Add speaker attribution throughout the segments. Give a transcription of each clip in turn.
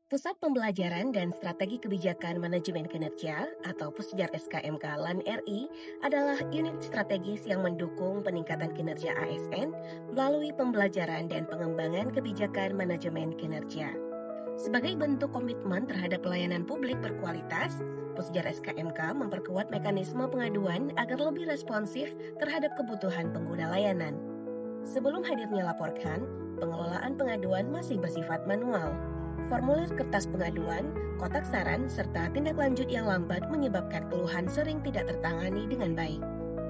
Speaker 1: Pusat Pembelajaran dan Strategi Kebijakan Manajemen Kinerja atau Pusjar SKMK LAN RI adalah unit strategis yang mendukung peningkatan kinerja ASN melalui pembelajaran dan pengembangan kebijakan manajemen kinerja. Sebagai bentuk komitmen terhadap pelayanan publik berkualitas, Pusjar SKMK memperkuat mekanisme pengaduan agar lebih responsif terhadap kebutuhan pengguna layanan. Sebelum hadirnya laporkan, pengelolaan pengaduan masih bersifat manual. Formulir kertas pengaduan, kotak saran, serta tindak lanjut yang lambat menyebabkan keluhan sering tidak tertangani dengan baik.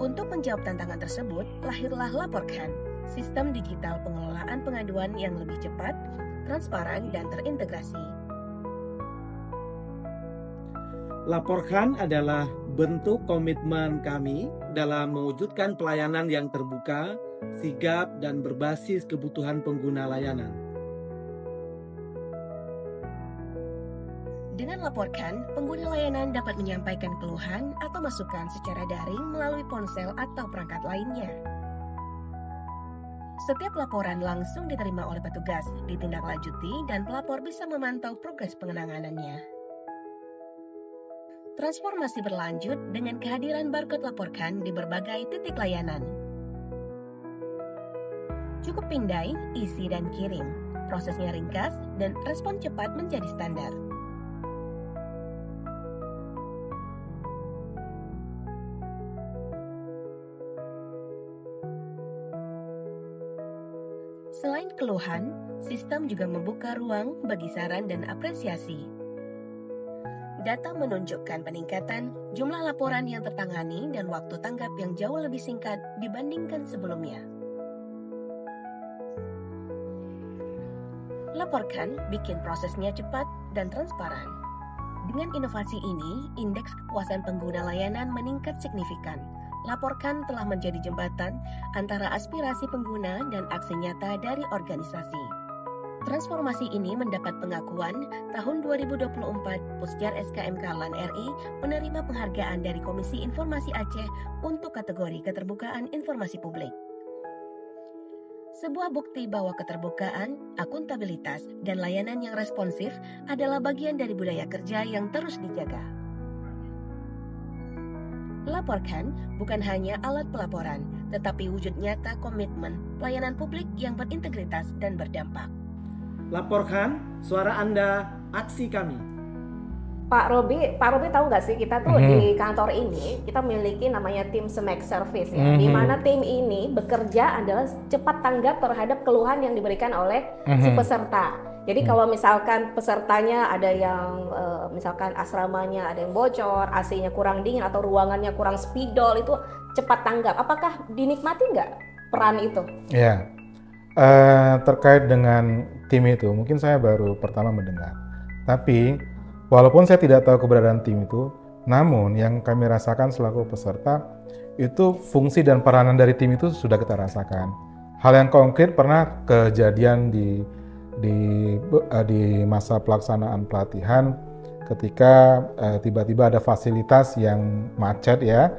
Speaker 1: Untuk menjawab tantangan tersebut, lahirlah Laporkan, sistem digital pengelolaan pengaduan yang lebih cepat, transparan, dan terintegrasi.
Speaker 2: Laporkan adalah bentuk komitmen kami dalam mewujudkan pelayanan yang terbuka, sigap, dan berbasis kebutuhan pengguna layanan.
Speaker 1: Dengan Laporkan, pengguna layanan dapat menyampaikan keluhan atau masukan secara daring melalui ponsel atau perangkat lainnya. Setiap laporan langsung diterima oleh petugas, ditindaklanjuti, dan pelapor bisa memantau progres penanganannya. Transformasi berlanjut dengan kehadiran barcode Laporkan di berbagai titik layanan. Cukup pindai, isi, dan kirim. Prosesnya ringkas, dan respon cepat menjadi standar. Selain keluhan, sistem juga membuka ruang bagi saran dan apresiasi. Data menunjukkan peningkatan jumlah laporan yang tertangani dan waktu tanggap yang jauh lebih singkat dibandingkan sebelumnya. Laporkan bikin prosesnya cepat dan transparan. Dengan inovasi ini, indeks kepuasan pengguna layanan meningkat signifikan. Laporkan telah menjadi jembatan antara aspirasi pengguna dan aksi nyata dari organisasi. Transformasi ini mendapat pengakuan tahun 2024 Pusjar SKMK LAN RI menerima penghargaan dari Komisi Informasi Aceh untuk kategori keterbukaan informasi publik. Sebuah bukti bahwa keterbukaan, akuntabilitas, dan layanan yang responsif adalah bagian dari budaya kerja yang terus dijaga. Laporkan bukan hanya alat pelaporan, tetapi wujud nyata komitmen pelayanan publik yang berintegritas dan berdampak.
Speaker 2: Laporkan, suara Anda, aksi kami.
Speaker 3: Pak Robi tahu nggak sih kita tuh di kantor ini kita memiliki namanya tim SMAC Service ya, di mana tim ini bekerja adalah cepat tanggap terhadap keluhan yang diberikan oleh si peserta. Jadi kalau misalkan pesertanya ada yang misalkan asramanya ada yang bocor, AC-nya kurang dingin atau ruangannya kurang spidol, itu cepat tanggap. Apakah dinikmati nggak peran itu?
Speaker 4: Ya, terkait dengan tim itu mungkin saya baru pertama mendengar. Tapi walaupun saya tidak tahu keberadaan tim itu, namun yang kami rasakan selaku peserta itu fungsi dan peranan dari tim itu sudah kita rasakan. Hal yang konkret pernah kejadian di masa pelaksanaan pelatihan ketika tiba-tiba ada fasilitas yang macet ya,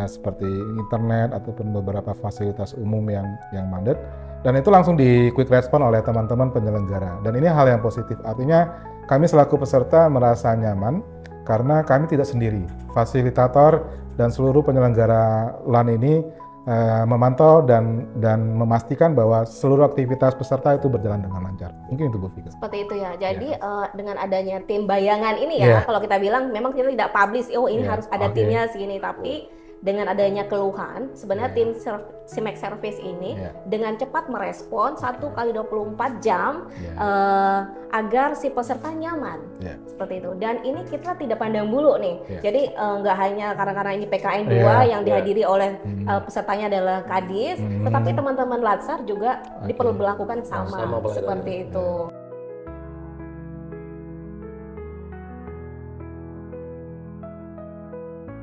Speaker 4: seperti internet ataupun beberapa fasilitas umum yang mandet, dan itu langsung di quick respon oleh teman-teman penyelenggara, dan ini hal yang positif. Artinya kami selaku peserta merasa nyaman karena kami tidak sendiri. Fasilitator dan seluruh penyelenggara LAN ini memantau dan memastikan bahwa seluruh aktivitas peserta itu berjalan dengan lancar. Mungkin itu Bu Fika.
Speaker 3: Seperti itu ya. Jadi dengan adanya tim bayangan ini ya, kalau kita bilang memang kita tidak publish, oh ini harus ada timnya segini, tapi dengan adanya keluhan, sebenarnya tim SMAC Service ini dengan cepat merespon 1x24 jam agar si peserta nyaman, seperti itu. Dan ini kita tidak pandang bulu nih, jadi nggak hanya karena ini PKN 2 yang dihadiri oleh pesertanya adalah Kadis, tetapi teman-teman Latsar juga diperlakukan sama seperti itu.